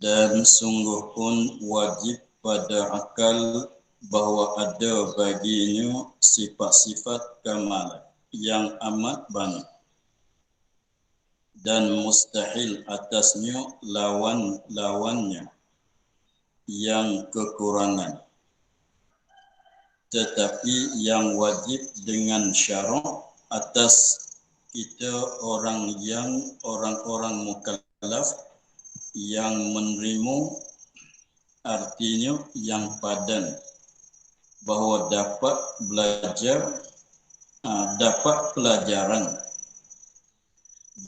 Dan sungguh pun wajib pada akal bahawa ada baginya sifat-sifat kamalan yang amat banyak dan mustahil atasnya lawan-lawannya yang kekurangan, tetapi yang wajib dengan syarak atas kita orang-orang mukallaf yang menerima, artinya yang padan, bahawa dapat pelajaran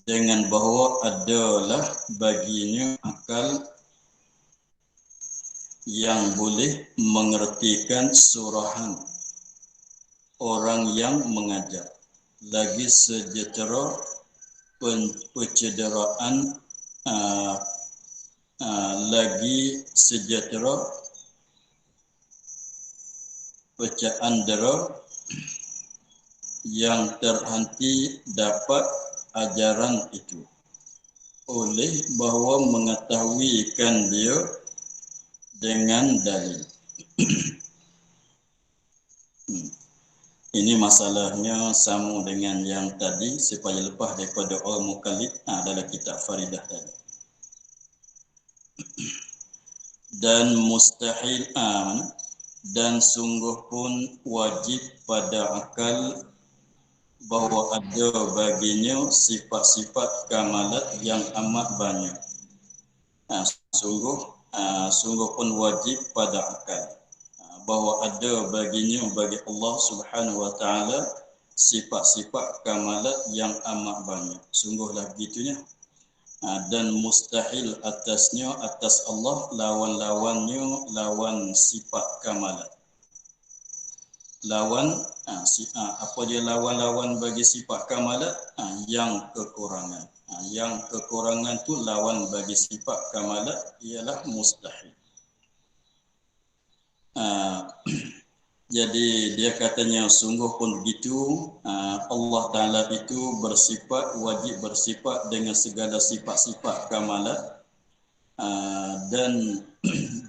dengan bahawa adalah baginya akal yang boleh mengertikan surahan orang yang mengajar, lagi sejahtera pencederaan lagi sejahtera pecahan dera yang terhenti dapat ajaran itu oleh bahawa mengetahuikan dia dengan dalil. Ini masalahnya sama dengan yang tadi supaya lepas daripada orang mukallid dalam kitab Faridah tadi. Dan mustahil dan sungguh pun wajib pada akal bahawa ada baginya sifat-sifat kamalat yang amat banyak. Sungguh pun wajib pada akal bahawa ada baginya bagi Allah Subhanahu wa taala sifat-sifat kamalat yang amat banyak. Sungguhlah begitunya. Dan mustahil atas Allah lawan-lawannya lawan sifat kamalat. Apa dia lawan-lawan bagi sifat kamalat? Yang kekurangan. Yang kekurangan tu lawan bagi sifat kamalat ialah mustahil. Jadi dia katanya sungguh pun begitu, Allah Ta'ala itu wajib bersifat dengan segala sifat-sifat kamalat, dan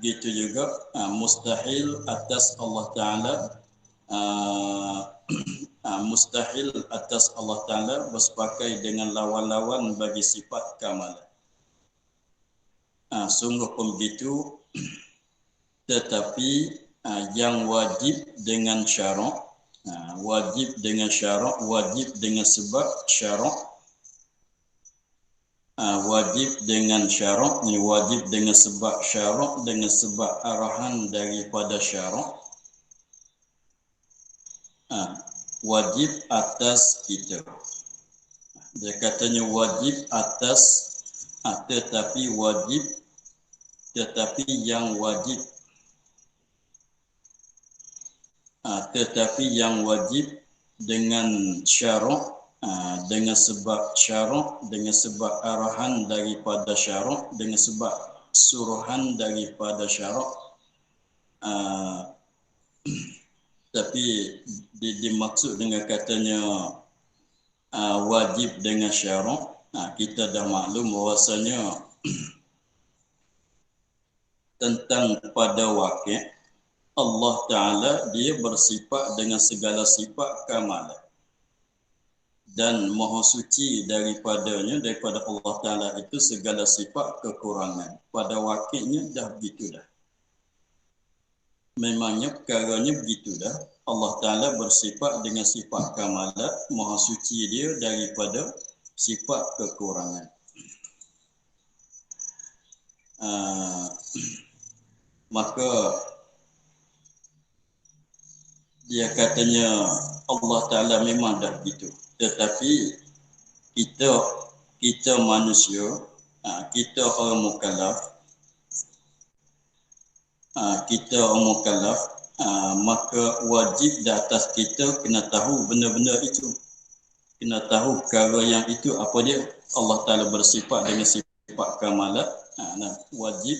gitu juga mustahil atas Allah Ta'ala bersepakai dengan lawan-lawan bagi sifat kamalat. Sungguh pun begitu, tetapi yang wajib dengan syarak, wajib dengan sebab syarak, wajib dengan sebab syarak, dengan sebab arahan daripada syarak, wajib atas kita. Dia katanya wajib atas, tetapi yang wajib dengan syarak, dengan sebab syarak, dengan sebab arahan daripada syarak, dengan sebab suruhan daripada syarak. Tapi dimaksud dengan katanya wajib dengan syarak, kita dah maklum bahawasanya tentang pada wakil Allah Ta'ala dia bersifat dengan segala sifat kamalan dan maha suci daripada Allah Ta'ala itu segala sifat kekurangan. Pada wakilnya dah begitu dah. Memangnya perkaranya begitu dah. Allah Ta'ala bersifat dengan sifat kamalat, maha suci dia daripada sifat kekurangan. Maka dia katanya Allah Ta'ala memang dah begitu. Tetapi kita manusia, kita orang mukallaf, maka wajib di atas kita kena tahu benda-benda itu. Kena tahu perkara yang itu apa dia. Allah Ta'ala bersifat dengan sifat kamalat, wajib,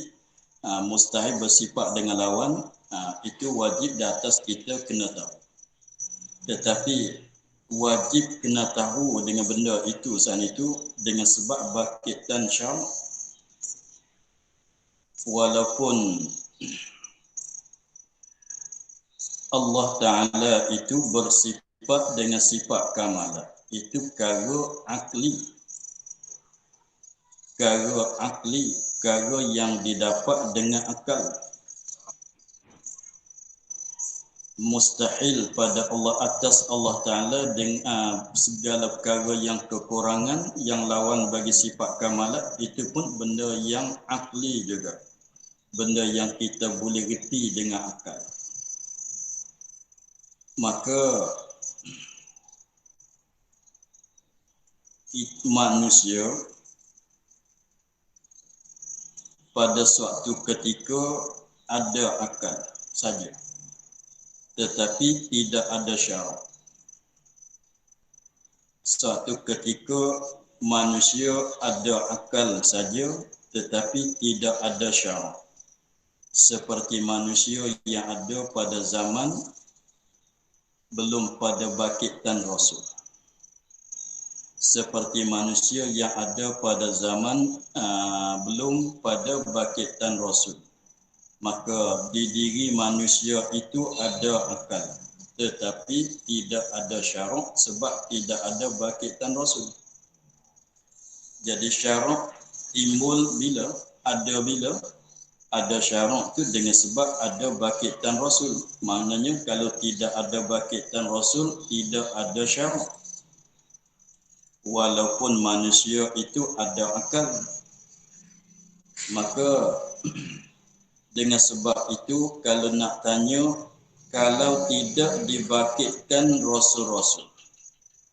mustahil bersifat dengan lawan, itu wajib di atas kita kena tahu. Tetapi wajib kena tahu dengan benda itu saat itu dengan sebab bangkitan syarak. Walaupun Allah Ta'ala itu bersifat dengan sifat kamalat, itu perkara akli, perkara yang didapat dengan akal. Mustahil pada Allah atas Allah Ta'ala dengan segala perkara yang kekurangan, yang lawan bagi sifat kamalat, itu pun benda yang akli juga. Benda yang kita boleh reti dengan akal. Maka manusia pada suatu ketika ada akal saja, tetapi tidak ada syarak. Suatu ketika manusia ada akal saja, tetapi tidak ada syarak. Seperti manusia yang ada pada zaman belum pada bangkitan Rasul. Seperti manusia yang ada pada zaman belum pada bangkitan Rasul. Maka di diri manusia itu ada akal, tetapi tidak ada syarak sebab tidak ada bangkitan Rasul. Jadi syarak timbul bila? Ada syarak itu dengan sebab ada bangkitan Rasul. Maknanya kalau tidak ada bangkitan Rasul, tidak ada syarak. Walaupun manusia itu ada akal, maka dengan sebab itu kalau nak tanya, kalau tidak dibangkitkan Rasul-Rasul,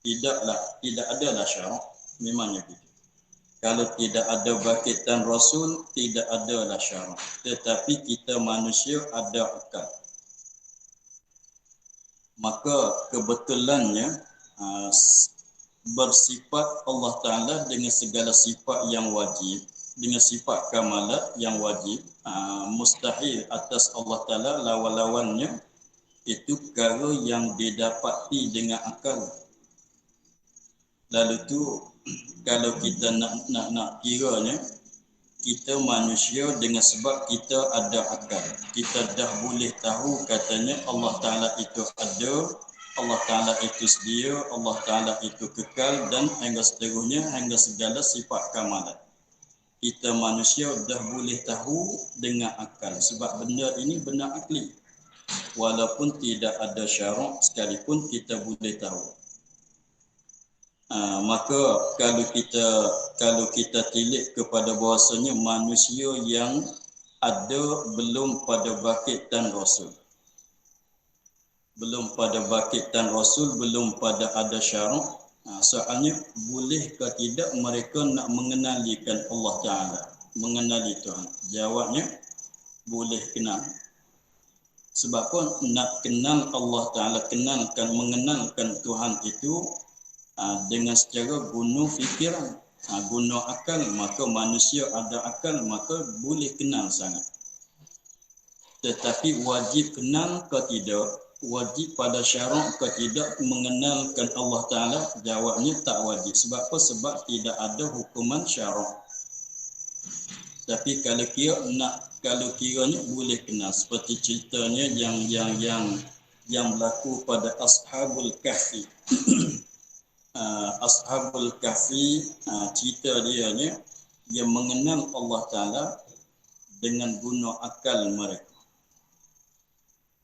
tidak adalah syarak, memangnya begitu. Kalau tidak ada bangkitan Rasul, tidak adalah syarak. Tetapi kita manusia ada akal. Maka kebetulannya bersifat Allah Ta'ala dengan segala sifat yang wajib, dengan sifat kamalat yang wajib, mustahil atas Allah Ta'ala lawan-lawannya, itu perkara yang didapati dengan akal. Lalu tu kalau kita nak kiranya, kita manusia dengan sebab kita ada akal, kita dah boleh tahu katanya Allah Ta'ala itu ada, Allah Ta'ala itu sedia, Allah Ta'ala itu kekal, dan hingga seterusnya, hingga segala sifat kamalat. Kita manusia dah boleh tahu dengan akal sebab benda ini benda akli. Walaupun tidak ada syarak sekalipun kita boleh tahu. Maka kalau kita tilik kepada bahasanya manusia yang ada belum pada bangkitan Rasul. Belum pada bangkitan Rasul, belum pada ada syarak. Soalnya boleh ke tidak mereka nak mengenalikan Allah Ta'ala, mengenali Tuhan? Jawabnya boleh kenal. Sebab pun nak kenal Allah Ta'ala, mengenalkan Tuhan itu dengan secara guna fikiran, guna akal. Maka manusia ada akal, maka boleh kenal sangat. Tetapi wajib kenal ke tidak, wajib pada syarak ke tidak mengenalkan Allah Ta'ala? Jawabnya tak wajib. Sebab apa? Sebab tidak ada hukuman syarak. Tapi kalau kiranya boleh kenal, seperti ceritanya yang berlaku pada Ashabul Kahfi. Ashabul Kahfi, cerita dia mengenal Allah Ta'ala dengan guna akal mereka.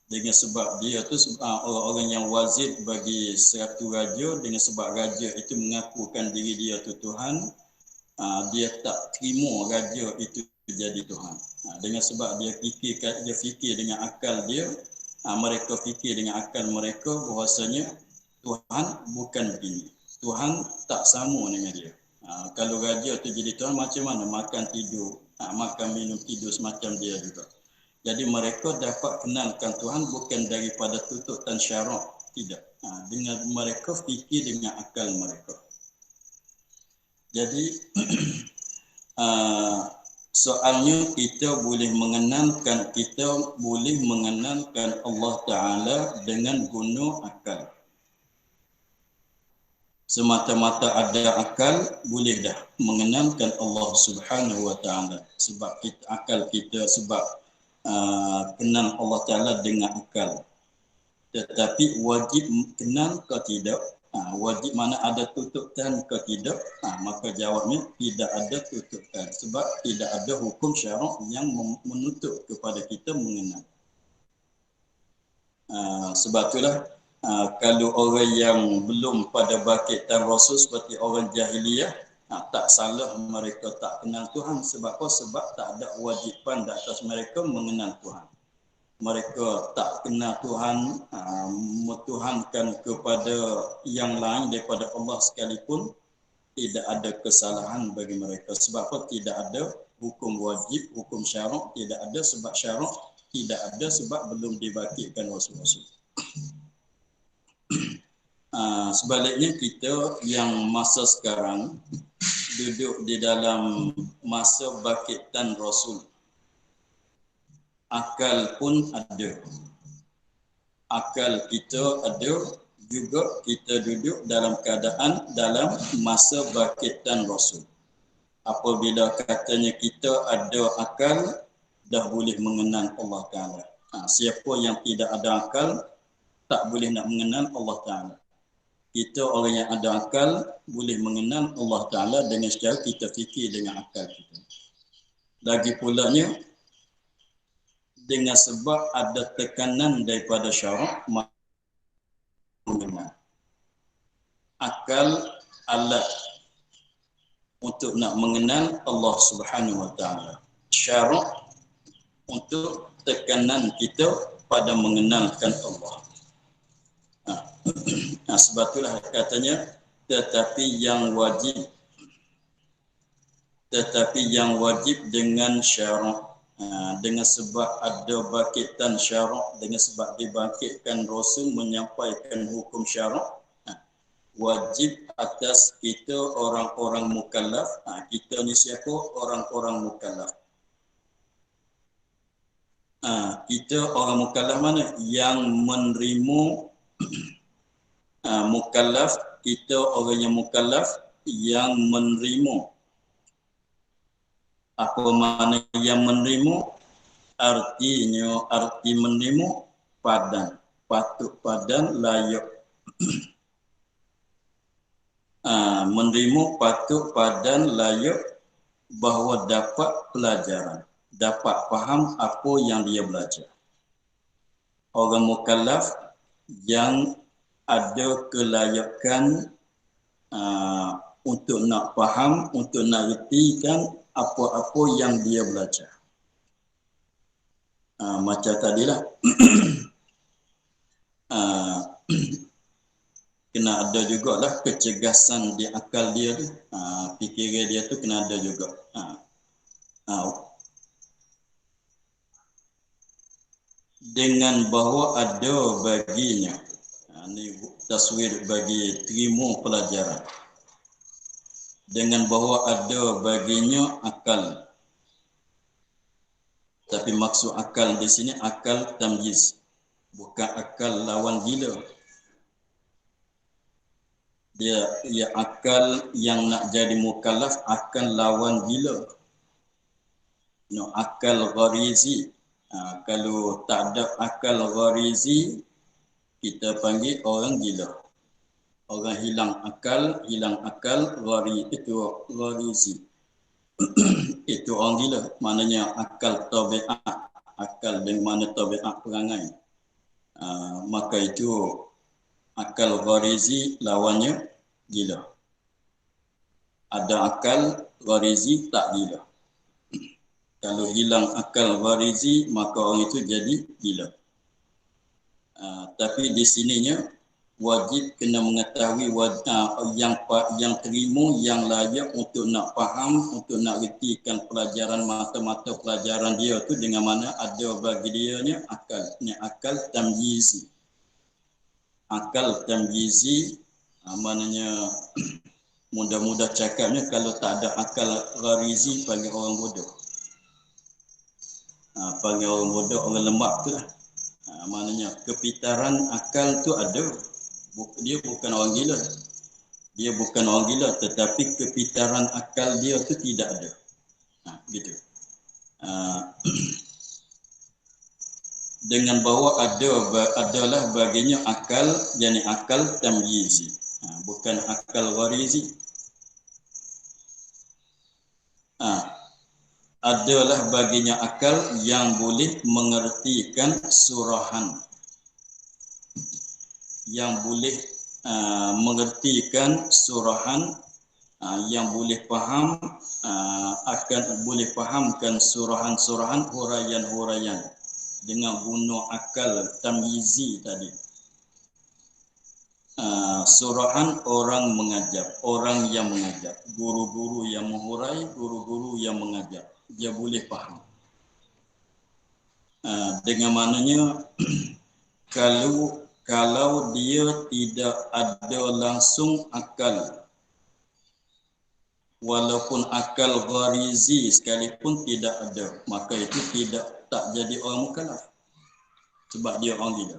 Dengan sebab dia tu orang yang wazir bagi satu raja, dengan sebab raja itu mengakukan diri dia tu Tuhan, dia tak terima raja itu jadi Tuhan. Dengan sebab dia fikir dengan akal dia, mereka fikir dengan akal mereka bahwasanya Tuhan bukan begini. Tuhan tak sama dengan dia. Kalau raja tu jadi Tuhan, macam mana makan tidur, makan minum tidur semacam dia juga. Jadi mereka dapat kenalkan Tuhan bukan daripada tuntutan syarak, tidak. Dengan mereka fikir dengan akal mereka. Jadi soalnya kita boleh mengenalkan Allah Ta'ala dengan guna akal. Semata-mata ada akal, boleh dah mengenalkan Allah Subhanahu Wa Ta'ala. Sebab akal kita, sebab kenal Allah Ta'ala dengan akal. Tetapi wajib kenal ke tidak? Wajib mana ada tuntutan ke tidak? Maka jawabnya tidak ada tuntutan. Sebab tidak ada hukum syarak yang menuntut kepada kita mengenal. Sebab itulah kalau orang yang belum pada bangkitan Rasul seperti orang jahiliyah, tak salah mereka tak kenal Tuhan. Sebab apa? Sebab tak ada wajipan di atas mereka mengenal Tuhan. Mereka tak kenal Tuhan, metuhankan kepada yang lain daripada Allah sekalipun, tidak ada kesalahan bagi mereka. Sebab apa? Tidak ada hukum wajib, hukum syarak tidak ada, sebab syarak tidak ada sebab belum dibangkitkan Rasul-Rasul. Sebaliknya kita yang masa sekarang duduk di dalam masa bangkitan Rasul, akal pun ada. Akal kita ada juga, kita duduk dalam keadaan dalam masa bangkitan Rasul. Apabila katanya kita ada akal, dah boleh mengenal Allah Ta'ala. Siapa yang tidak ada akal, tak boleh nak mengenal Allah Ta'ala. Kita orang yang ada akal, boleh mengenal Allah Ta'ala dengan secara kita fikir dengan akal kita. Lagi pulanya, dengan sebab ada tekanan daripada syarak, mengenal. Akal alat untuk nak mengenal Allah Subhanahu Wa Ta'ala. Syarak untuk tekanan kita pada mengenalkan Allah. Sebab itulah katanya tetapi yang wajib dengan syarak. Dengan sebab ada bangkitan syarak, dengan sebab dibangkitkan Rasul menyampaikan hukum syarak, wajib atas kita orang-orang mukallaf. Kita ni siapa? Orang-orang mukallaf. Kita orang mukallaf mana? Yang menerima mukallaf, kita orang yang mukallaf yang menerima. Apa makna yang menerima? Artinya, arti menerima padan, patut padan, layak. Menerima patut padan, layak, bahawa dapat pelajaran, dapat faham apa yang dia belajar. Orang mukallaf yang ada kelayakan untuk nak faham, untuk nak retikan apa-apa yang dia belajar. Macam tadilah kena ada jugalah kecergasan di akal dia tu, fikiran dia tu kena ada juga. Dengan bahawa ada baginya, ni taswir bagi terima pelajaran. Dengan bahawa ada baginya akal. Tapi maksud akal di sini akal tamyiz, bukan akal lawan gila. Dia akal yang nak jadi mukallaf, akal lawan gila. Akal gharizi. Kalau tak ada akal gharizi, kita panggil orang gila. Orang hilang akal, itu gharizi. Itu orang gila. Maknanya akal tabiat, akal dengan mana tabiat perangai. Maka itu akal gharizi lawannya gila. Ada akal gharizi tak gila. Kalau hilang akal gharizi, maka orang itu jadi gila. Tapi di sininya wajib kena mengetahui yang terima, yang layak untuk nak faham, untuk nak retikan pelajaran mata-mata pelajaran dia tu dengan mana ada bagi dia ni akal. Ni akal tamyizi. Akal tamyizi maknanya mudah-mudah cakapnya kalau tak ada akal gharizi panggil orang bodoh. Panggil orang bodoh, orang lembab tu lah. Maknanya kepitaran akal tu ada. Dia bukan orang gila. Dia bukan orang gila tetapi kepitaran akal dia tu tidak ada. Gitu. Dengan bahawa adalah baginya akal, yakni akal tamyizi. Bukan akal gharizi. Adalah baginya akal yang boleh mengertikan surahan, yang boleh mengertikan surahan, yang boleh faham, boleh fahamkan surahan-surahan, huraian-huraian dengan guna akal tamyizi tadi. Surahan orang mengajar, orang yang mengajar, guru-guru yang menghurai, guru-guru yang mengajar, dia boleh faham. Dengan maknanya kalau dia tidak ada langsung akal, walaupun akal gharizi sekalipun tidak ada, maka itu tak jadi orang mukallaf. Sebab dia orang gila.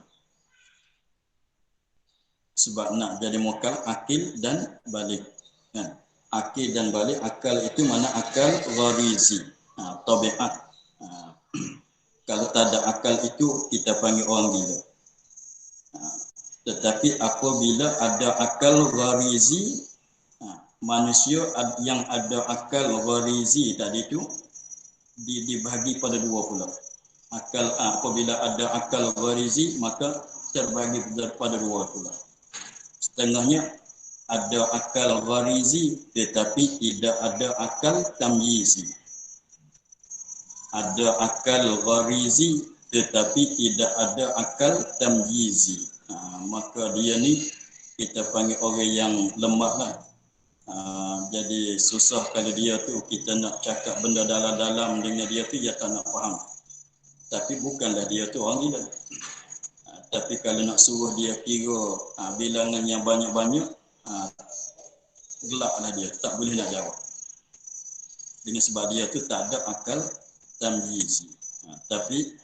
Sebab nak jadi mukallaf akil dan balik. Akil dan balik, akal itu mana akal gharizi, tabiat. Kalau tak ada akal itu kita panggil orang gila. Tetapi apabila ada akal gharizi, manusia yang ada akal gharizi tadi itu dibahagi pada dua pula. Apabila ada akal gharizi maka terbagi pada dua pula. Setengahnya ada akal gharizi tetapi tidak ada akal tamyizi. Ada akal gharizi tetapi tidak ada akal tamyizi. Maka dia ni kita panggil orang yang lemah lah. Jadi susah kalau dia tu kita nak cakap benda dalam-dalam dengan dia tu dia tak nak faham. Tapi bukanlah dia tu orang gila. Tapi kalau nak suruh dia kira bilangan yang banyak-banyak, gelaplah dia, tak boleh nak jawab. Dengan sebab dia tu tak ada akal tamyizi. Tapi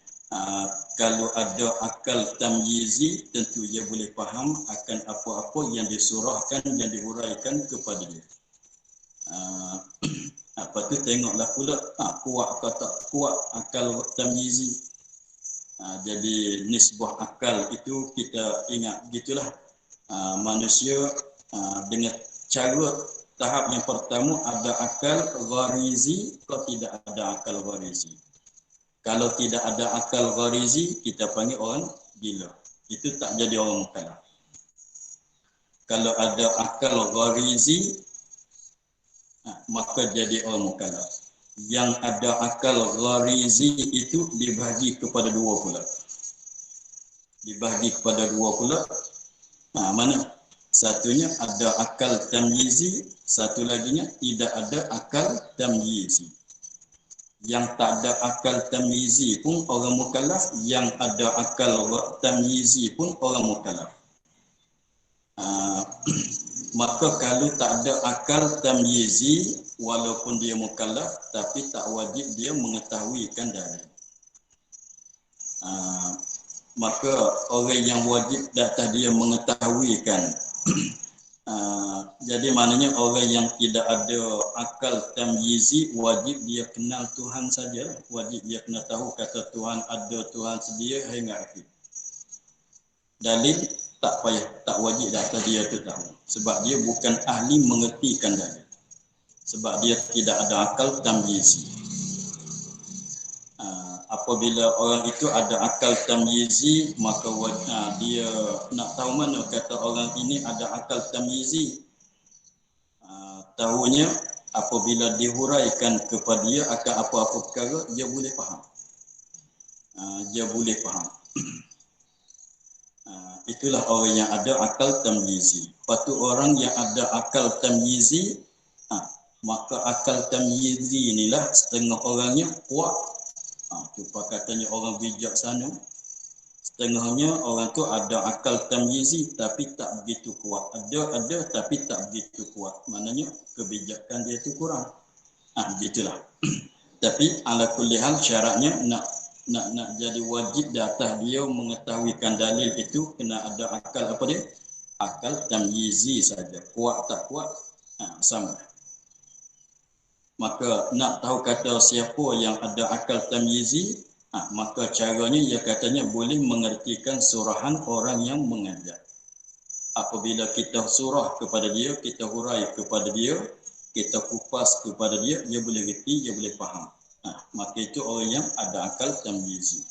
kalau ada akal tamyizi, tentu dia boleh faham akan apa-apa yang disurahkan dan dihuraikan kepada dia. Apa tu tengoklah pula kuat atau tak kuat akal tamyizi. Jadi nisbah akal itu kita ingat gitulah. Manusia dengan cara tahap yang pertama ada akal gharizi atau tidak ada akal gharizi. Kalau tidak ada akal gharizi, kita panggil orang gila. Itu tak jadi orang mukallaf. Kalau ada akal gharizi, maka jadi orang mukallaf. Yang ada akal gharizi itu dibahagi kepada dua pula. Dibahagi kepada dua pula. Mana? Satunya ada akal tamyizi, satu laginya tidak ada akal tamyizi. Yang tak ada akal tamyizi pun orang mukallaf, yang ada akal tamyizi pun orang mukallaf. Maka kalau tak ada akal tamyizi, walaupun dia mukallaf, tapi tak wajib dia mengetahuikan dalil. Maka orang yang wajib datang dia mengetahuikan. Jadi maknanya orang yang tidak ada akal tamyizi wajib dia kenal Tuhan saja, wajib dia kena tahu kata Tuhan ada, Tuhan sedia hingga akhir. Dalil tak payah, tak wajib data dia tu tahu sebab dia bukan ahli mengertikan dalil. Sebab dia tidak ada akal tamyizi. Apabila orang itu ada akal tamyizi, maka dia nak tahu mana kata orang ini ada akal tamyizi. Tahunya apabila dihuraikan kepada dia akan apa-apa perkara, dia boleh faham. Dia boleh faham. Itulah orang yang ada akal tamyizi. Patu orang yang ada akal tamyizi, maka akal tamyizi inilah setengah orangnya kuat. Tu katanya orang bijaksana. Setengahnya orang tu ada akal tamyizi tapi tak begitu kuat. Ada tapi tak begitu kuat. Maknanya kebijakan dia tu kurang. Gitulah. Tapi ala kulli hal syaratnya nak jadi wajib di atas dia mengetahuikan dalil itu kena ada akal apa dia? Akal tamyizi saja. Kuat tak kuat sama. Maka nak tahu kata siapa yang ada akal tamyizi, maka caranya ia katanya boleh mengertikan surahan orang yang mengajar. Apabila kita surah kepada dia, kita hurai kepada dia, kita kupas kepada dia, dia boleh reti, dia boleh faham. Maka itu orang yang ada akal tamyizi.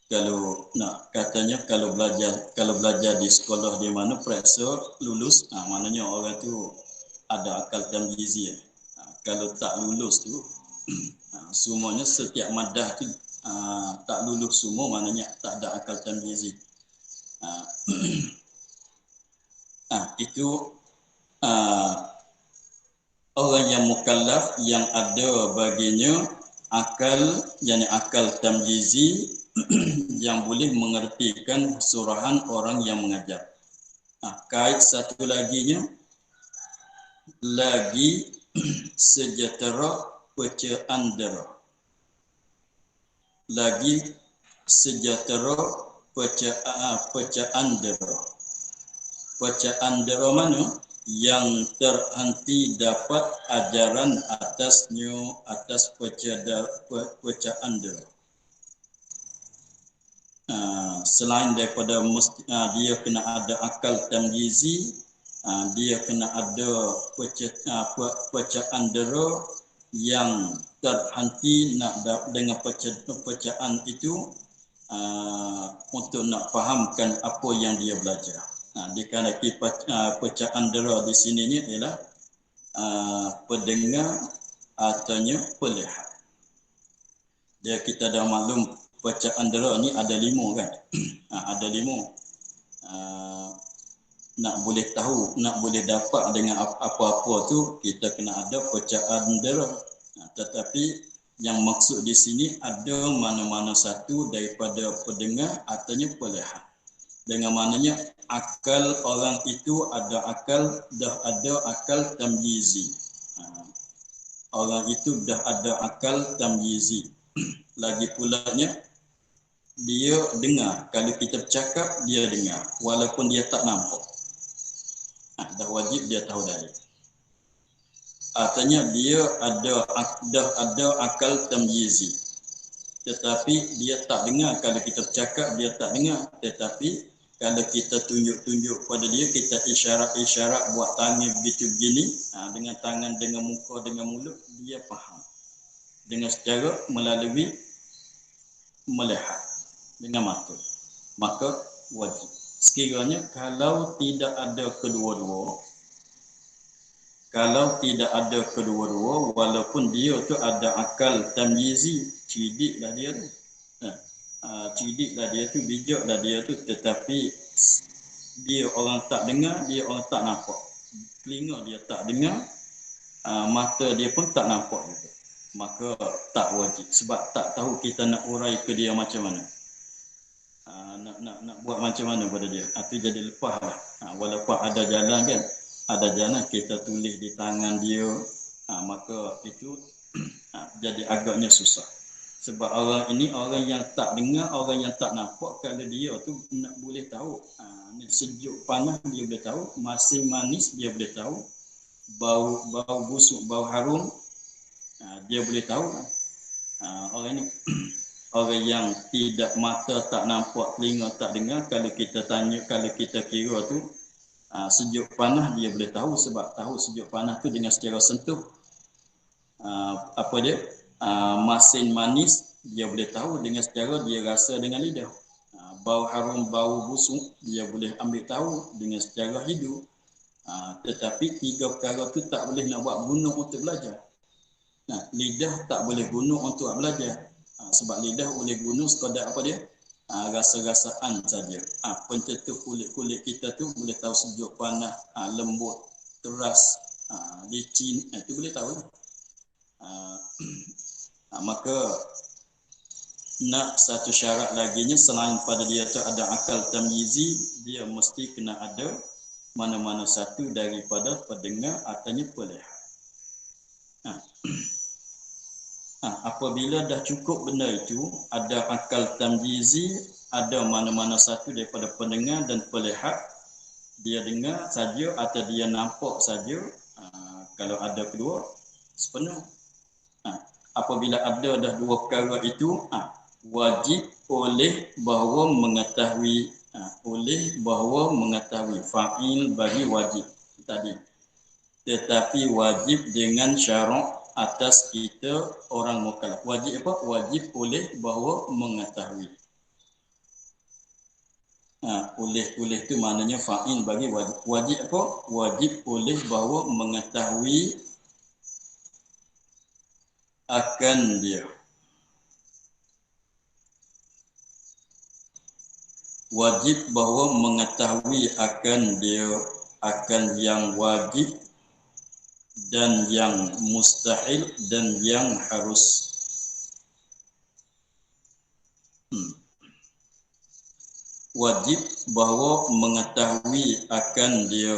Kalau nak katanya kalau belajar di sekolah di mana periksa lulus, maknanya orang tu ada akal tamyizi. Kalau tak lulus tu semuanya setiap madah tu tak lulus semua, maknanya tak ada akal tamyizi. Itu orang yang mukallaf yang ada baginya akal, yakni akal tamyizi yang boleh mengertikan surahan orang yang mengajar. Kait satu laginya lagi sejahtera pecaandera. Lagi sejahtera pecaandera. Pecaandera mana? Yang terhenti dapat ajaran atasnya atas pecaandera. Selain daripada dia kena ada akal tamyizi, dia kena ada pecaandera yang terhenti dengan pecaan itu untuk nak fahamkan apa yang dia belajar. Dikatakan pecaandera di sininya ialah pendengar ataunya pelihat. Dia kita dah maklum pecaandera ni ada 5 kan? Ada 5. Nak boleh tahu, nak boleh dapat dengan apa-apa tu kita kena ada pecaandera. Tetapi yang maksud di sini ada mana-mana satu daripada pendengar ataunya pelihat. Dengan maknanya akal orang itu dah ada akal tamyizi. Orang itu dah ada akal tamyizi. Lagi pulanya dia dengar. Kalau kita bercakap dia dengar walaupun dia tak nampak. Dah wajib dia tahu dari. Artinya dia dah ada akal tamyizi. Tetapi dia tak dengar. Kalau kita bercakap dia tak dengar. Tetapi kalau kita tunjuk-tunjuk pada dia, kita isyarat-isyarat buat tangan begini, dengan tangan, dengan muka, dengan mulut, dia faham. Dengan secara melalui melihat dengan mata. Maka wajib. Sekiranya kalau tidak ada kedua-dua, walaupun dia tu ada akal tamyizi, cidiklah dia tu. Cidiklah dia tu, bijaklah dia tu, tetapi dia orang tak dengar, dia orang tak nampak. Telinga dia tak dengar, mata dia pun tak nampak juga. Maka tak wajib sebab tak tahu kita nak urai ke dia macam mana. Nak buat macam mana pada dia. Itu jadi lepas lah. Walaupun ada jalan kan, ada jalan kita tulis di tangan dia, maka itu jadi agaknya susah. Sebab orang ini orang yang tak dengar, orang yang tak nampak, kalau dia tu nak boleh tahu sejuk panas dia boleh tahu, masin manis dia boleh tahu, bau busuk, bau harum dia boleh tahu. Orang ini orang yang tidak mata tak nampak, telinga tak dengar, kalau kita tanya, kalau kita kira tu sejuk panas dia boleh tahu, sebab tahu sejuk panas tu dengan secara sentuh. Masin manis dia boleh tahu dengan secara dia rasa dengan lidah. Bau harum, bau busuk dia boleh ambil tahu dengan secara hidup. Tetapi 3 perkara tu tak boleh nak buat guna untuk belajar. Nah, lidah tak boleh guna untuk belajar. Sebab lidah boleh guna sekadar apa dia? Rasa-rasaan saja. Pencetus kulit-kulit kita tu boleh tahu sejuk, panas, lembut, keras, licin, itu boleh tahu. Maka nak satu syarat laginya selain pada dia tu ada akal tamyizi, dia mesti kena ada mana-mana satu daripada pendengar ataunya pelihat. Apabila dah cukup benda itu, ada akal tamyizi, ada mana-mana satu daripada pendengar dan pelihat, dia dengar saja atau dia nampak saja, kalau ada kedua, sepenuh. Apabila ada dah dua perkara itu, wajib oleh bahawa mengetahui fa'il bagi wajib tadi. Tetapi wajib dengan syarat atas kita orang mukallaf. Wajib apa? Wajib oleh bahawa mengetahui. Oleh itu maknanya fa'il bagi wajib. Wajib apa? Wajib oleh bahawa mengetahui akan dia. Wajib bahawa mengetahui akan dia, akan yang wajib dan yang mustahil dan yang harus. Wajib bahawa mengetahui akan dia,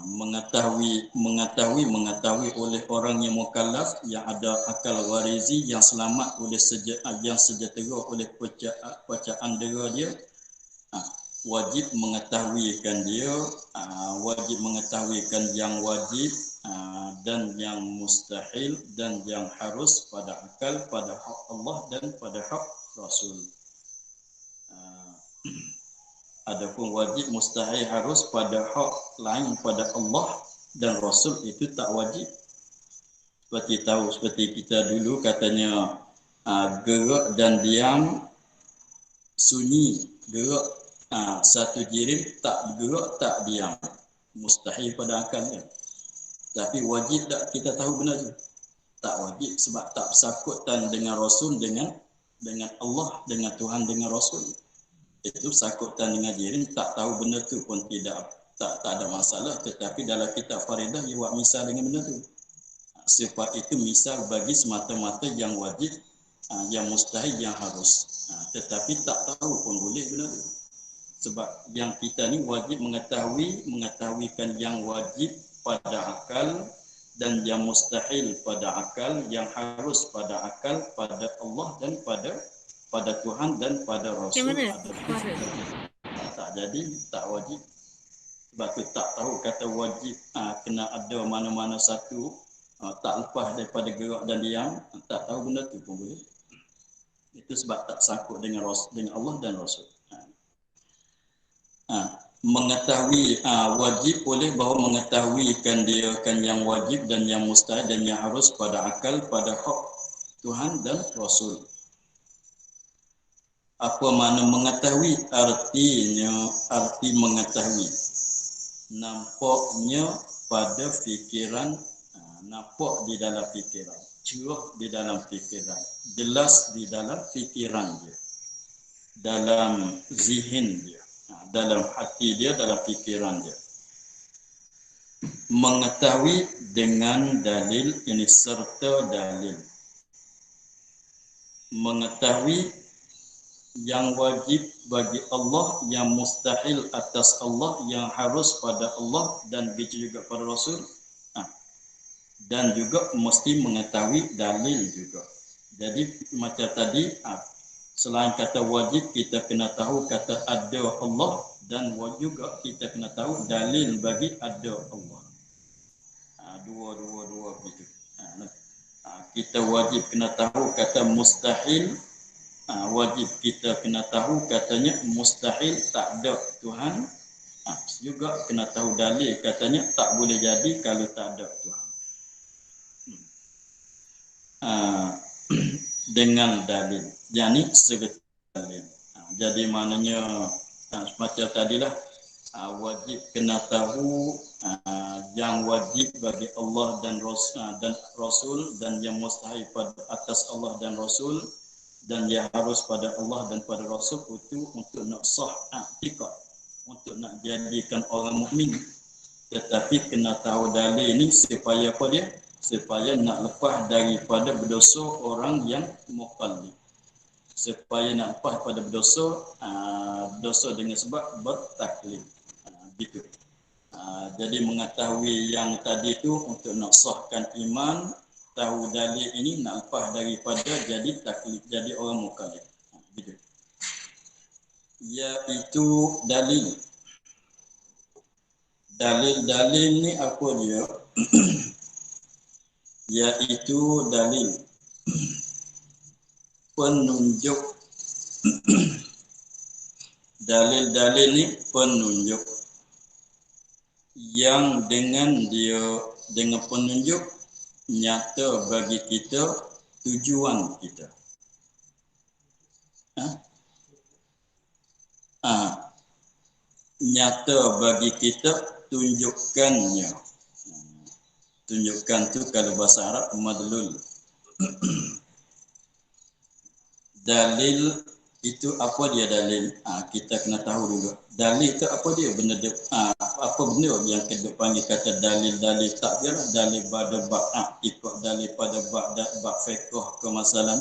mengetahui oleh orang yang mukallaf yang ada akal warizi, yang selamat oleh yang sejahtera oleh pecaan dera dia. Wajib mengetahuikan dia, wajib mengetahuikan yang wajib dan yang mustahil dan yang harus pada akal, pada hak Allah dan pada hak Rasul. Adapun wajib, mustahil, harus pada hak lain, pada Allah dan Rasul itu tak wajib. Seperti kita dulu katanya gerak dan diam sunyi, gerak satu jirim tak gerak tak diam, mustahil pada akalnya. Tapi wajib tak kita tahu benar tu? Tak wajib, sebab tak bersangkutan dengan Rasul, dengan Allah, dengan Tuhan, dengan Rasul. Itu bersangkutan dengan jirim, tak tahu benda tu pun tak ada masalah. Tetapi dalam kitab faridah dia buat misal dengan benda tu. Sebab itu misal bagi semata-mata yang wajib, yang mustahil, yang harus. Tetapi tak tahu pun boleh benda tu. Sebab yang kita ni wajib mengetahuikan yang wajib pada akal dan yang mustahil pada akal, yang harus pada akal, pada Allah dan pada Tuhan dan pada Rasul. Tak jadi, tak wajib. Sebab tu tak tahu kata wajib kena ada mana-mana satu, tak lepas daripada gerak dan diam, tak tahu benda tu pun boleh. Itu sebab tak sangkut dengan Allah dan Rasul. Mengetahui wajib boleh bahawa mengetahuikan dia kan yang wajib dan yang mustahil dan yang harus pada akal, pada hak Tuhan dan Rasul. Apa makna mengetahui? Arti mengetahui nampaknya pada fikiran, nampak di dalam fikiran, cerah di dalam fikiran, jelas di dalam fikiran dia, dalam zihin dia, dalam hati dia, dalam fikiran dia. Mengetahui dengan dalil, ini serta dalil. Mengetahui yang wajib bagi Allah, yang mustahil atas Allah, yang harus pada Allah dan begitu juga pada Rasul. Dan juga mesti mengetahui dalil juga. Jadi macam tadi, selain kata wajib, kita kena tahu kata ada Allah, dan juga kita kena tahu dalil bagi ada Allah. Dua begitu. Kita wajib kena tahu kata mustahil, wajib kita kena tahu katanya mustahil, tak ada Tuhan. Juga kena tahu dalil katanya tak boleh jadi kalau tak ada Tuhan. Dengan dalil, jadi segetar dalil. Jadi maknanya macam tadilah, wajib kena tahu yang wajib bagi Allah dan Rasul dan yang mustahil pada atas Allah dan Rasul dan yang harus pada Allah dan pada Rasul itu untuk nak sah i'tiqad, untuk nak jadikan orang mukmin. Tetapi kena tahu dalil ini supaya apa dia? Supaya nak lepas daripada berdosa orang yang muqallid. Supaya nak lepas pada berdosa dengan sebab bertaklid. Gitu. Jadi mengetahui yang tadi itu untuk nak sahkan iman, tahu dalil ini nak lepas daripada jadi taklid, jadi orang muqallid. Gitu. Iaitu dalil. Dalil-dalil ni apa dia? Iaitu dalil penunjuk. Dalil-dalil ni penunjuk yang dengan penunjuk nyata bagi kita tujuan kita. Nyata bagi kita tunjukkannya. Tunjukkan tu kalau bahasa Arab madlul. Dalil itu apa dia dalil? Kita kena tahu dulu. Dalil itu apa dia? Benda dia, apa benda yang kita panggil kata dalil tak dia lah. Dalil pada bab ikut dalil pada bab fiqh ke masalah.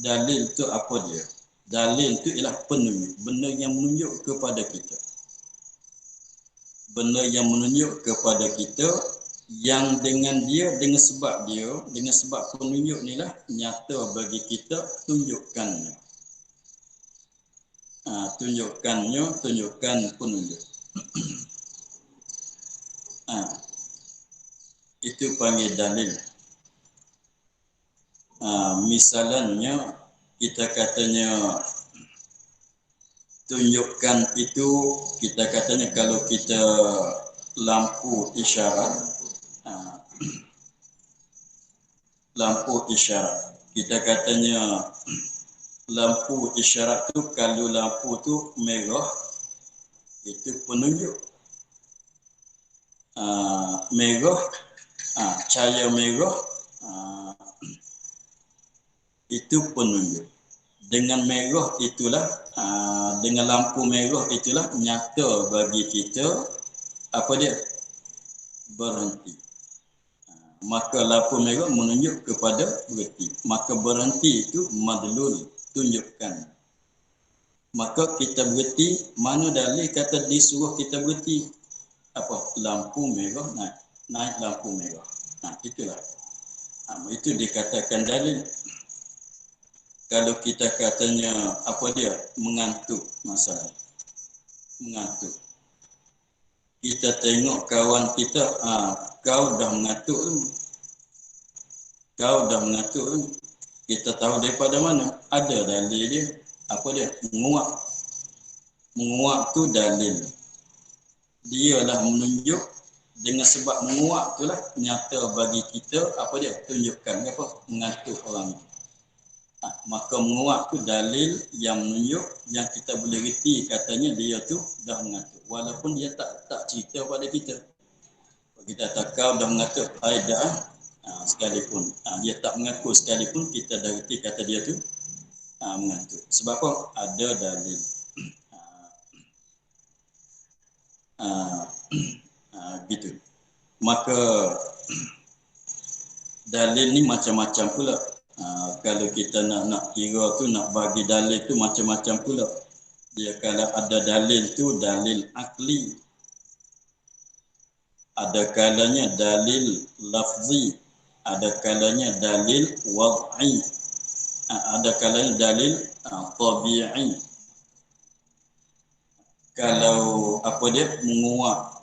Dalil itu apa dia? Dalil itu ialah penunjuk, benda yang menunjuk kepada kita. Benda yang menunjuk kepada kita yang dengan sebab penunjuk ni lah nyata bagi kita tunjukkannya. Tunjukkan penunjuk. Itu panggil dalil. Misalnya kita katanya tunjukkan itu, kita katanya kalau kita lampu isyarat, kita katanya lampu isyarat tu, kalau lampu tu merah itu penunjuk. Merah, cahaya merah itu penunjuk. Dengan merah itulah, dengan lampu merah itulah nyata bagi kita apa dia? Berhenti. Maka lampu merah menunjuk kepada berhenti. Maka berhenti itu madlul, tunjukkan. Maka kita berhenti, mana dalil kata disuruh kita berhenti? Apa? Lampu merah naik lampu merah. Itulah. Itu dikatakan dalil. Kalau kita katanya apa dia? Mengantuk masalah. Mengantuk. Kita tengok kawan kita, kau dah mengantuk tu. Kita tahu daripada mana? Ada dalil dia. Apa dia? Menguap tu dalil. Dialah menunjuk, dengan sebab menguap itulah nyata bagi kita apa dia? Tunjukkan apa? Mengantuk orang itu. Maka menguap tu dalil yang menunjuk, yang kita boleh reti katanya dia tu dah mengantuk. Walaupun dia tak cerita pada kita. Kita tak kau dah mengantuk, dah sekalipun. Dia tak mengaku sekalipun, kita dah reti kata dia tu mengantuk. Sebab apa? Ada dalil. Gitu. Maka dalil ni macam-macam pula. Kalau kita nak kira tu, nak bagi dalil tu macam-macam pula. Dia kalau ada dalil tu dalil akli, ada kalanya dalil lafzi, ada kalanya dalil wad'i, ada kalanya dalil tabi'i. Kalau apa dia menguap,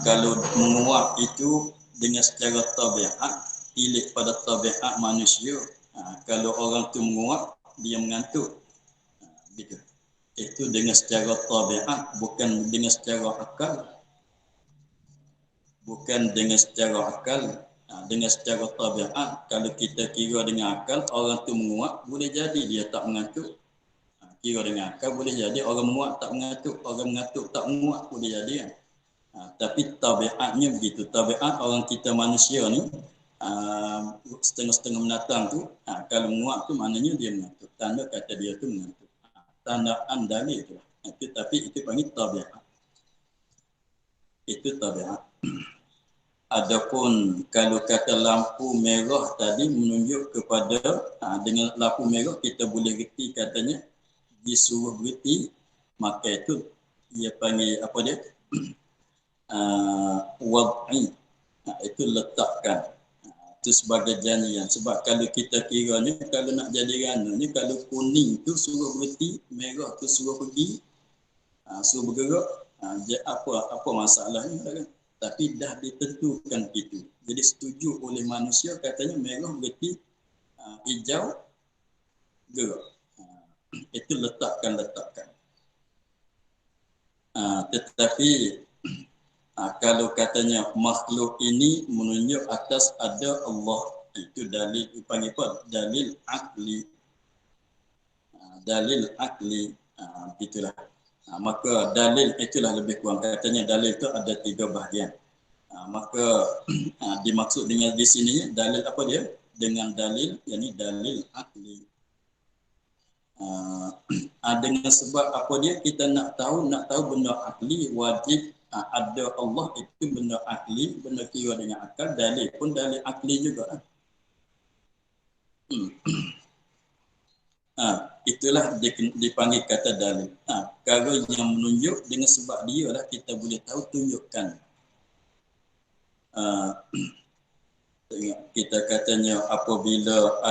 kalau menguap itu dengan secara tabiat, pilih pada tabiat manusia. Kalau orang tu menguap, dia mengantuk. Gitu. Itu dengan secara tabiat, bukan dengan secara akal. Bukan dengan secara akal. Dengan secara tabiat, kalau kita kira dengan akal, orang tu menguap, boleh jadi dia tak mengantuk. Kira dengan akal boleh jadi orang muat tak mengatuk, orang mengatuk tak muat boleh jadi kan. Tapi tabiatnya begitu. Tabiat orang kita manusia ni setengah-setengah menatang tu, kalau muat tu maknanya dia mengatuk. Tanda kata dia tu mengatuk. Tandaan dalil tu. Tapi itu panggil tabiat. Itu tabiat. Adapun kalau kata lampu merah tadi menunjuk kepada dengan lampu merah kita boleh reti katanya disuruh berhenti, maka itu dia panggil apa dia? Wad'i. Itu letakkan. Itu sebagai janjian. Sebab kalau kita kiranya, kalau nak jadi rananya, kalau kuning tu suruh berhenti, merah tu suruh pergi, suruh bergerak, apa masalahnya kan? Tapi dah ditentukan itu. Jadi setuju oleh manusia katanya merah berhenti, hijau gerak. Itu letakkan. Tetapi kalau katanya makhluk ini menunjuk atas ada Allah, itu dalil panggil apa? Dalil akli. Dalil akli, gitulah. Maka dalil itulah lebih kurang katanya dalil itu ada 3 bahagian. Maka dimaksud dengan di sini dalil apa dia? Dengan dalil, yakni dalil akli. Dengan sebab apa dia kita nak tahu benda akli wajib ada Allah itu benda akli, benda kira dengan akal, dalil pun dalil akli juga. Itulah dipanggil kata dalil. Kalau yang menunjuk dengan sebab dia lah kita boleh tahu tunjukkan. Kita katanya apabila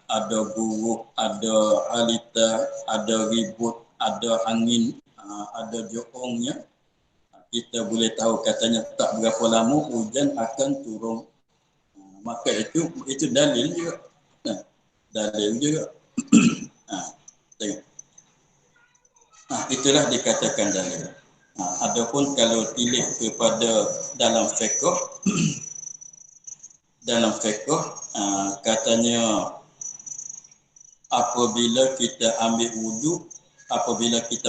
ada buruh, ada alita, ada ribut, ada angin, ada joongnya, kita boleh tahu katanya tak berapa lama hujan akan turun. Maka itu dalil juga. Dalil juga. Tengok. Itulah dikatakan dalil. Adapun kalau tilik kepada dalam fiqh, katanya apabila kita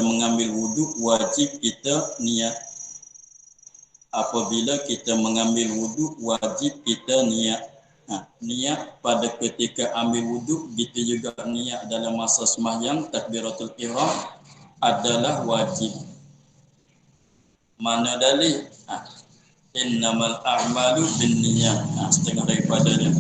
mengambil wudu wajib kita niat. Apabila kita mengambil wudu wajib kita niat. Niat pada ketika ambil wudu, begitu juga niat dalam masa sembahyang takbiratul ihram adalah wajib. Mana dalil? Innamal a'malu binniyat. Setengah daripadanya.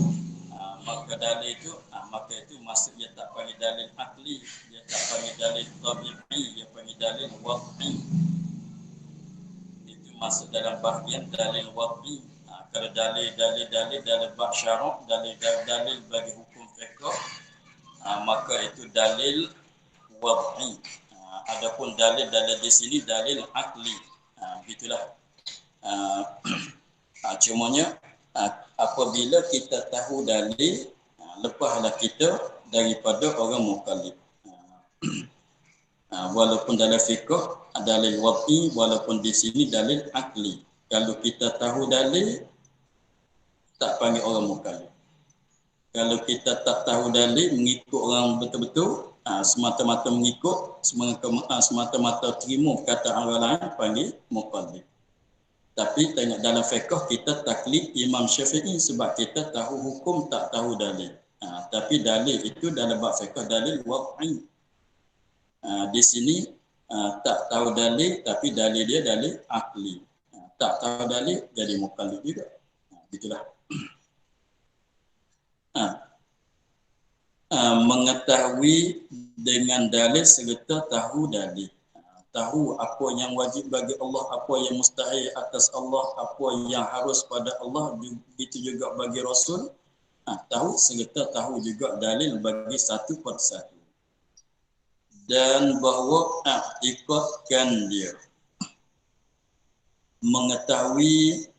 Maka dalil itu, maka itu maksudnya tak panggil dalil akli, dia tak panggil dalil tabi'i, dia panggil dalil wad'i. Itu masuk dalam bahagian dalil wad'i. Kalau dalil bab syarak, dalil bagi hukum fiqh, maka itu dalil wad'i. Adapun dalil di sini dalil akli. Begitulah. Cumanya apabila kita tahu dalil, lepaslah kita daripada orang mukallid. Walaupun dalam fiqh dalil wad'i, walaupun di sini dalil akli. Kalau kita tahu dalil, tak panggil orang mukallid. Kalau kita tak tahu dalil, mengikut orang betul-betul, semata-mata mengikut, semata-mata terima kata orang lain, panggil mukallid. Tapi tengok dalam fiqh kita taklid Imam Syafi'i sebab kita tahu hukum tak tahu dalil. Tapi dalil itu dalam bab fiqh dalil wad'i. Di sini tak tahu dalil tapi dalil dia dalil akli. Tak tahu dalil jadi mukallid juga. Begitulah. Mengetahui dengan dalil serta tahu dalil. Tahu apa yang wajib bagi Allah, apa yang mustahil atas Allah, apa yang harus pada Allah, begitu juga bagi Rasul. Tahu serta tahu juga dalil bagi satu persatu. Dan bahawa ikutkan dia. Mengetahui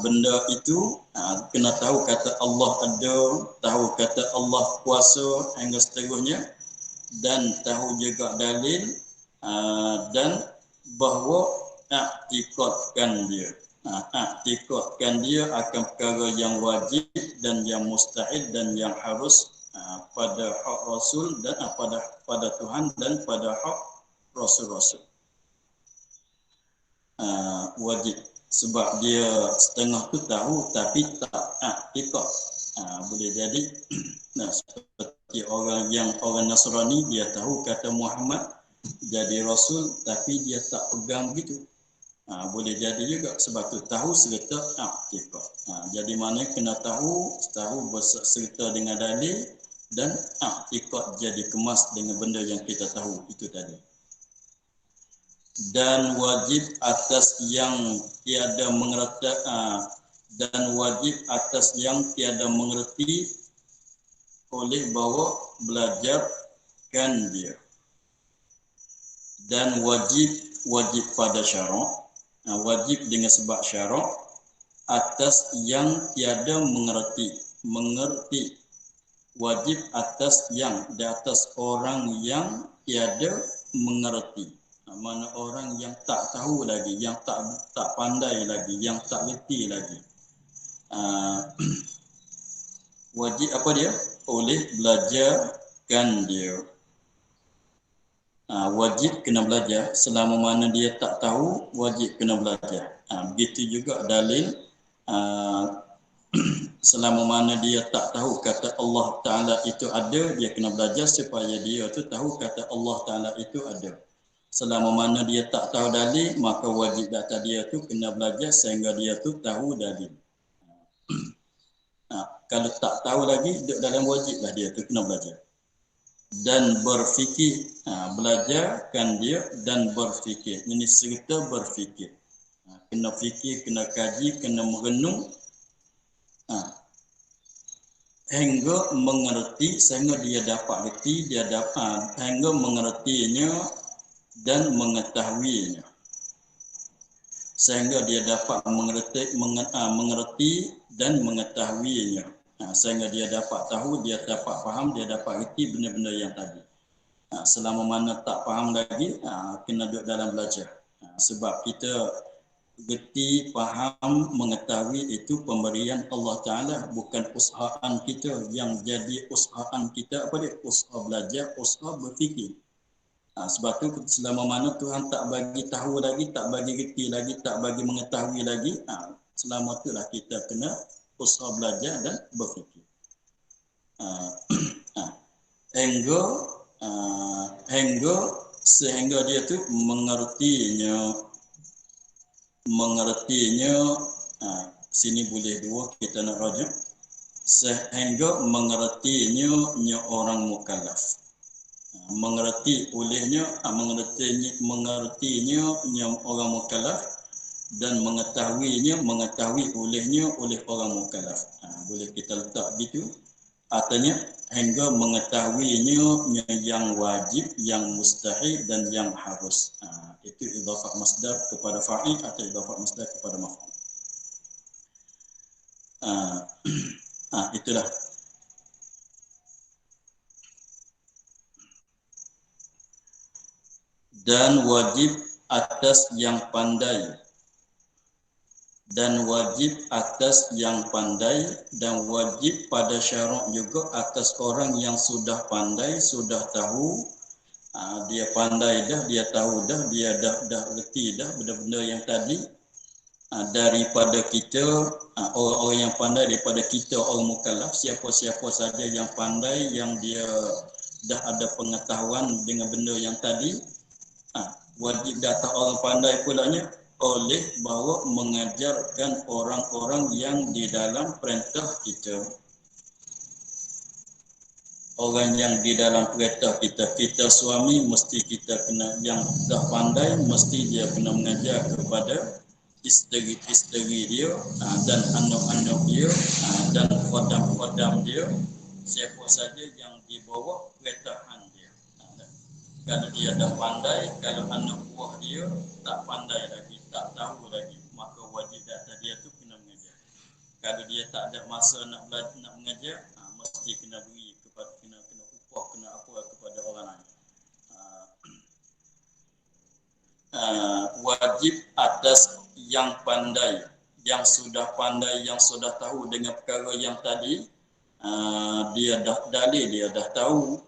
benda itu, kena tahu kata Allah ada, tahu kata Allah kuasa, hingga seterusnya. Dan tahu juga dalil, dan bahawa ikutkan dia. Ikutkan dia akan perkara yang wajib dan yang mustahil dan yang harus pada hak Rasul dan pada Tuhan dan pada hak Rasul-Rasul. Wajib sebab dia setengah tu tahu tapi tak ikut. Boleh jadi seperti orang Nasrani, dia tahu kata Muhammad jadi Rasul tapi dia tak pegang gitu. Boleh jadi juga sebab tu tahu serta ikut. Jadi mana kena tahu berserta dengan dalil dan ikut jadi kemas dengan benda yang kita tahu itu tadi. Dan wajib atas yang tiada mengerti oleh bahawa belajarkan dia. Dan wajib pada syarak, wajib dengan sebab syarak atas yang tiada mengerti. Wajib atas yang, di atas orang yang tiada mengerti. Mana orang yang tak tahu lagi, yang tak pandai lagi, yang tak reti lagi. Wajib apa dia? Oleh belajarkan dia. Wajib kena belajar. Selama mana dia tak tahu, wajib kena belajar. Begitu juga dalil. Selama mana dia tak tahu kata Allah Ta'ala itu ada, dia kena belajar supaya dia tu tahu kata Allah Ta'ala itu ada. Selama mana dia tak tahu dalil, maka wajib data dia tu kena belajar sehingga dia tu tahu dalil. Kalau tak tahu lagi, dalam wajib lah dia tu kena belajar. Dan berfikir, belajarkan dia dan berfikir. Ini serta berfikir. Kena fikir, kena kaji, kena merenung. Hingga mengerti, sehingga dia dapat reti, hingga mengertinya dan mengetahuinya, sehingga dia dapat mengerti dan mengetahuinya, sehingga dia dapat tahu, dia dapat faham, dia dapat reti benda-benda yang tadi. Selama mana tak faham lagi, kena duduk dalam belajar. Sebab kita reti, faham, mengetahui itu pemberian Allah Ta'ala, bukan usahaan kita. Yang jadi usahaan kita apa dia? Usaha belajar, usaha berfikir. Sebab tu selama mana Tuhan tak bagi tahu lagi, tak bagi reti lagi, tak bagi mengetahui lagi, selama itulah kita kena usaha belajar dan berfikir. Sehingga dia tu mengertinya, sini boleh dua kita nak rujuk. Sehingga mengertinya orang mukallaf. Mengertinya orang mukallaf dan mengetahui oleh orang mukallaf. Boleh kita letak gitu. Artinya hingga mengetahuinya yang wajib, yang mustahil dan yang harus. Itu idhafah masdar kepada fa'il atau idhafah masdar kepada maf'ul. Itulah. Dan wajib atas yang pandai, dan wajib pada syarak juga atas orang yang sudah pandai, sudah tahu, dia pandai dah, dia tahu dah, dia dah reti dah benda-benda yang tadi, daripada kita, orang yang pandai daripada kita orang mukallaf, siapa-siapa saja yang pandai, yang dia dah ada pengetahuan dengan benda yang tadi, wajib datang orang pandai pulanya oleh bahawa mengajarkan orang-orang yang di dalam perintah kita. Orang yang di dalam perintah kita suami, mesti kita kena, yang dah pandai, mesti dia kena mengajar kepada isteri dia, dan anak-anak dia, dan khodam-khodam dia, siapa saja yang di bawah perintahan dia. Kalau dia dah pandai, kalau anak buah dia tak pandai lagi, tak tahu lagi, maka wajib data dia tu kena mengajar. Kalau dia tak ada masa nak mengajar, mesti kena beri kepada, kena upah, kena apa kepada orang lain. Wajib atas yang pandai, yang sudah pandai, yang sudah tahu dengan perkara yang tadi, dia dah dalil, dia dah tahu,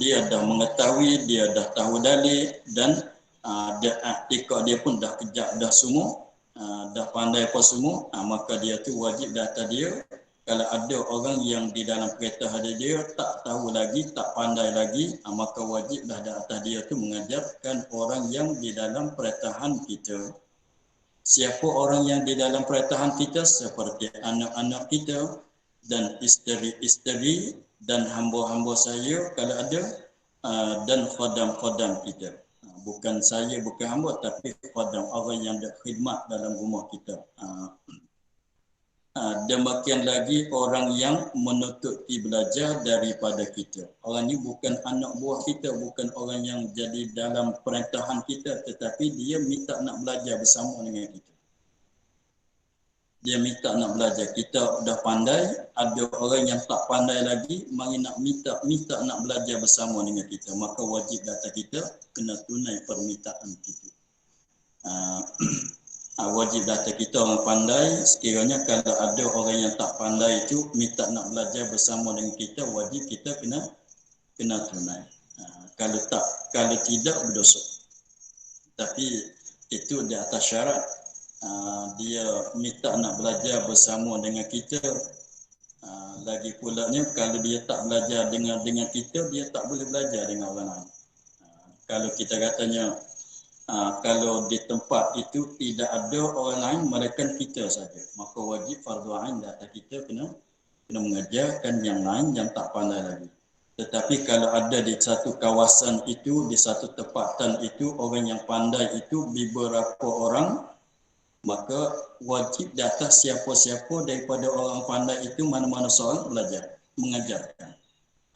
dia dah mengetahui, dia dah tahu dalil, dan dia iktikad dia pun dah kejap dah semua, dah pandai apa semua, maka dia tu wajib dah atas dia. Kalau ada orang yang di dalam kereta ada dia tak tahu lagi, tak pandai lagi, maka wajib dah di atas dia tu mengajarkan orang yang di dalam peretahan kita. Siapa orang yang di dalam peretahan kita? Seperti anak-anak kita dan isteri-isteri dan hamba-hamba saya kalau ada, dan khadam-khadam kita. Bukan saya, bukan hamba, tapi khadam, orang yang berkhidmat dalam rumah kita. Demikian lagi orang yang menutupi belajar daripada kita. Orang ni bukan anak buah kita, bukan orang yang jadi dalam perintahan kita, tetapi dia minta nak belajar bersama dengan kita. Dia minta nak belajar. Kita dah pandai, ada orang yang tak pandai lagi, mari nak minta nak belajar bersama dengan kita. Maka wajib atas kita kena tunai permintaan kita. Wajib data kita orang pandai. Sekiranya kalau ada orang yang tak pandai itu minta nak belajar bersama dengan kita, wajib kita kena tunai. Kalau tidak berdosa. Tapi itu di atas syarat dia minta nak belajar bersama dengan kita. Lagi pulanya kalau dia tak belajar dengan kita, dia tak boleh belajar dengan orang lain. Kalau kita katanya kalau di tempat itu tidak ada orang lain melainkan kita saja, maka wajib fardu ain data kita kena mengajarkan yang lain yang tak pandai lagi. Tetapi kalau ada di satu kawasan itu, di satu tempatan itu, orang yang pandai itu beberapa orang, maka wajib di atas siapa-siapa daripada orang pandai itu mana-mana seorang belajar, mengajarkan.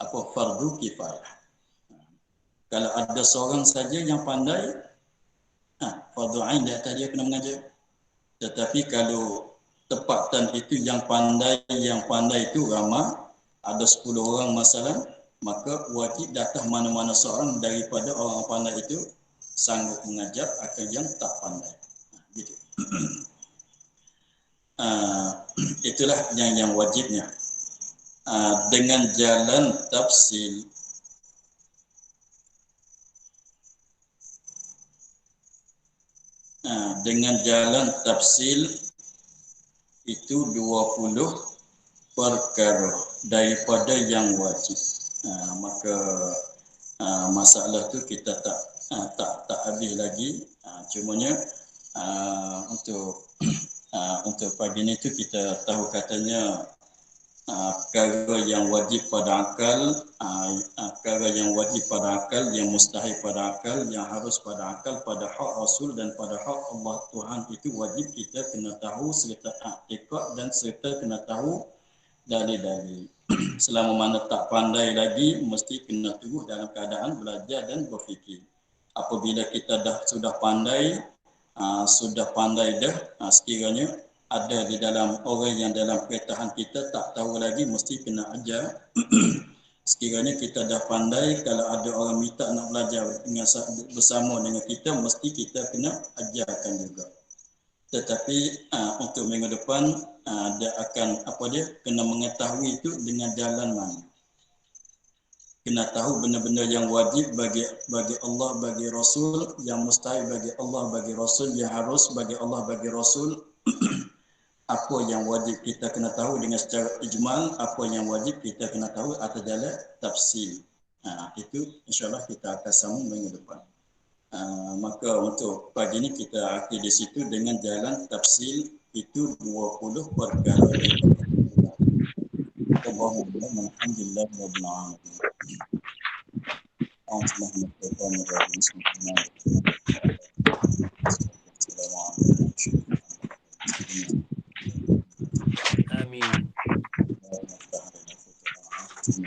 Apa fardu kifayah. Kalau ada seorang saja yang pandai, fardu ain di atas dia kena mengajar. Tetapi kalau tempatan itu yang pandai itu ramai, ada 10 orang masalah, maka wajib di atas mana-mana seorang daripada orang pandai itu sanggup mengajar akan yang tak pandai. Gitu. Itulah yang wajibnya. Dengan jalan tafsil. Dengan jalan tafsil itu 20 perkara daripada yang wajib. Maka masalah tu kita tak habis lagi. Cumanya untuk pagi ni tu kita tahu katanya perkara yang wajib pada akal, perkara yang wajib pada akal, yang mustahil pada akal, yang harus pada akal, pada hak Rasul dan pada hak Allah Tuhan, itu wajib kita kena tahu serta i'tiqad dan serta kena tahu dalil-dalil. Selama mana tak pandai lagi, mesti kena tunggu dalam keadaan belajar dan berfikir. Apabila kita sudah pandai dah, sekiranya ada di dalam orang yang dalam pertahan kita tak tahu lagi, mesti kena ajar. Sekiranya kita dah pandai, kalau ada orang minta nak belajar bersama dengan kita, mesti kita kena ajarkan juga. Tetapi untuk minggu depan dia akan kena mengetahui itu dengan jalan mana. Kena tahu benda-benda yang wajib bagi Allah, bagi Rasul, yang mustahil bagi Allah, bagi Rasul, yang harus bagi Allah, bagi Rasul. Apa yang wajib kita kena tahu dengan secara ijmal, apa yang wajib kita kena tahu atas jalan tafsil. Itu insyaAllah kita akan sambung minggu depan. Maka untuk pagi ini kita akhir di situ dengan jalan tafsil itu 20 perkara daripada Allahumma alhamdulillah rabbil alamin. Bismillahirrahmanirrahim.